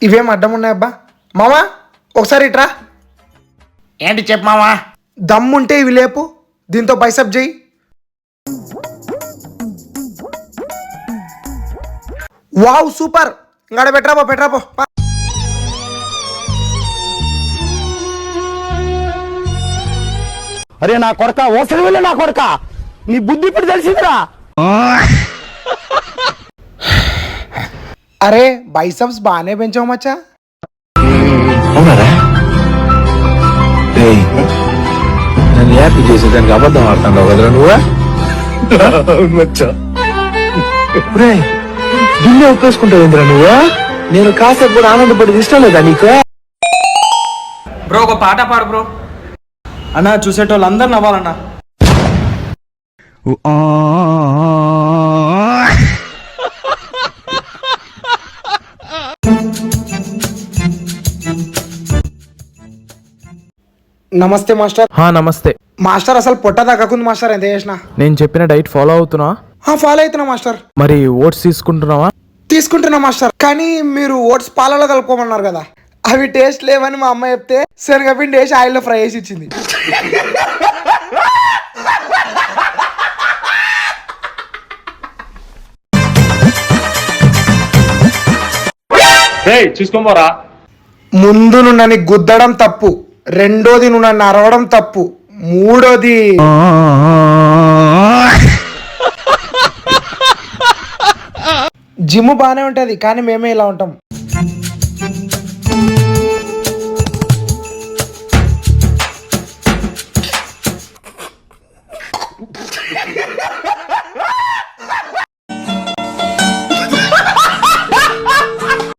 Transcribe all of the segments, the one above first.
ఇవేం అడ్డం ఉన్నాయబ్బా? మామా ఒకసారి ఇట్రా. ఏంటి చెప్పు మామా? దమ్ముంటే ఇవి లేపు, దీంతో బైసప్ చేయి. Wow super. ఇంకాడ పెట్టరాపో. అరే నా కొడక, ఓసరి వెళ్ళి నా కొడక, నీ బుద్ధి ఇప్పుడు తెలిసిందిరా. అరే బైసప్స్ బాగానే పెంచావు మచ్చా. అవునారా? నన్ను హ్యాపీ చేసేదానికి అబద్ధం ఆడుతున్నావు కదరా నువ్వు? దిన్నే ఒప్పేసుకుంటావు ఏంద్రా నువ్వు? నేను కాసేపు కూడా ఆనందపడి ఇష్టం లేదా నీకు? బ్రో ఒక పాట పాడు బ్రో. అన్నా చూసేటోళ్ళు అందరు నవ్వాలన్నా. నమస్తే మాస్టర్. నమస్తే మాస్టర్. అసలు పొట్ట తగ్గకుంది మాస్టర్, ఎంత చేసినా. నేను చెప్పిన డైట్ ఫాలో అవుతున్నా? ఫాలో అవుతున్నా మాస్టర్. మరి ఓట్స్ తీసుకుంటున్నావా? తీసుకుంటున్నా మాస్టర్. కానీ మీరు ఓట్స్ పాలలో కలుపుకోమన్నారు కదా, అవి టేస్ట్ లేవని మా అమ్మ చెప్తే శనగపిండి వేసి ఆయిల్లో ఫ్రై చేసి ఇచ్చింది. చూసుకోమోరా. ముందు నువ్వు నన్ను గుద్దడం తప్పు, రెండోది నువ్వు నన్ను అరవడం తప్పు, మూడోది జిమ్ బానే ఉంటది కానీ మేమే ఇలా ఉంటాం.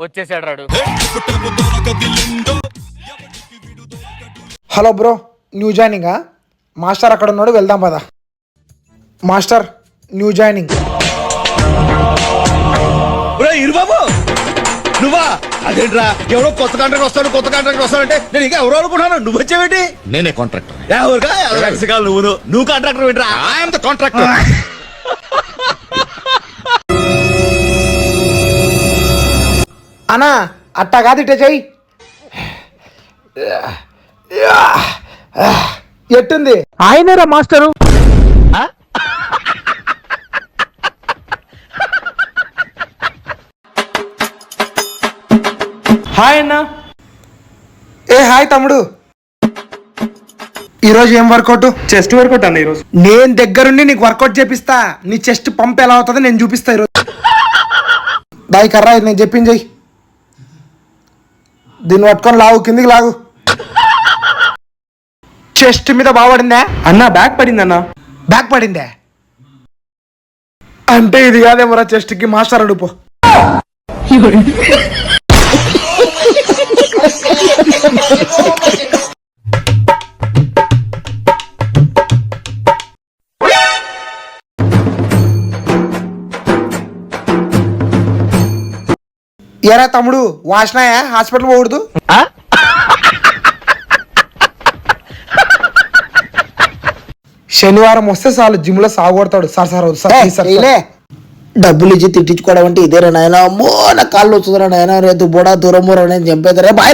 వచ్చేసాడు రాడు. హలో బ్రో, న్యూ జాయినింగా? మాస్టర్ అక్కడ ఉన్నాడు, వెళ్దాం పదా. Master new joining. ఇరుబాబు నువ్వా? అదేంట్రా, ఎవరో కొత్త కాంట్రాక్ట్ వస్తానంటే నేను ఇంకా ఎవరో అనుకుంటున్నాను, నువ్వు వచ్చేవేంటి? నేనే కాంట్రాక్టర్. నువ్వు కాంట్రాక్టర్ ఏంట్రా? I'm the contractor. అన్నా అట్టా కాదు, ఇట్టే చెయ్యి. ఎట్టుంది? ఆయనరా మాస్టరు. హాయ్ అన్నా. ఏ హాయ్ తమ్ముడు. ఈరోజు ఏం వర్కౌట్? చెస్ట్ వర్కౌట్ అన్న ఈరోజు. నేను దగ్గరుండి నీకు వర్కౌట్ చేపిస్తా. నీ చెస్ట్ పంప్ ఎలా అవుతుందో నేను చూపిస్తా ఈరోజు. దాయి కర్రా, నేను చెప్పింది చెయ్యి. దీన్ని పట్టుకొని లాగు, కిందికి లాగు. చెస్ట్ మీద బాగుపడిందా అన్నా? బ్యాక్ పడింది అన్నా. బ్యాక్ పడిందా అంటే ఇది కాదేమోరా చెస్ట్ కి. మాస్టర్ అడుపో. ఎరా తమ్ముడు, వాసనాయా? హాస్పిటల్ పోకూడదు? శనివారం వస్తే చాలు జిమ్ లో సాగొడతాడు. సార్ డబ్బులు ఇచ్చి తిట్టించుకోవడం అంటే ఇదేరా నాయన. అమ్మో నా కాళ్ళు వస్తుందిరా నాయన. రేపు బోడా దూరం నేను చంపేదరే బాయ్.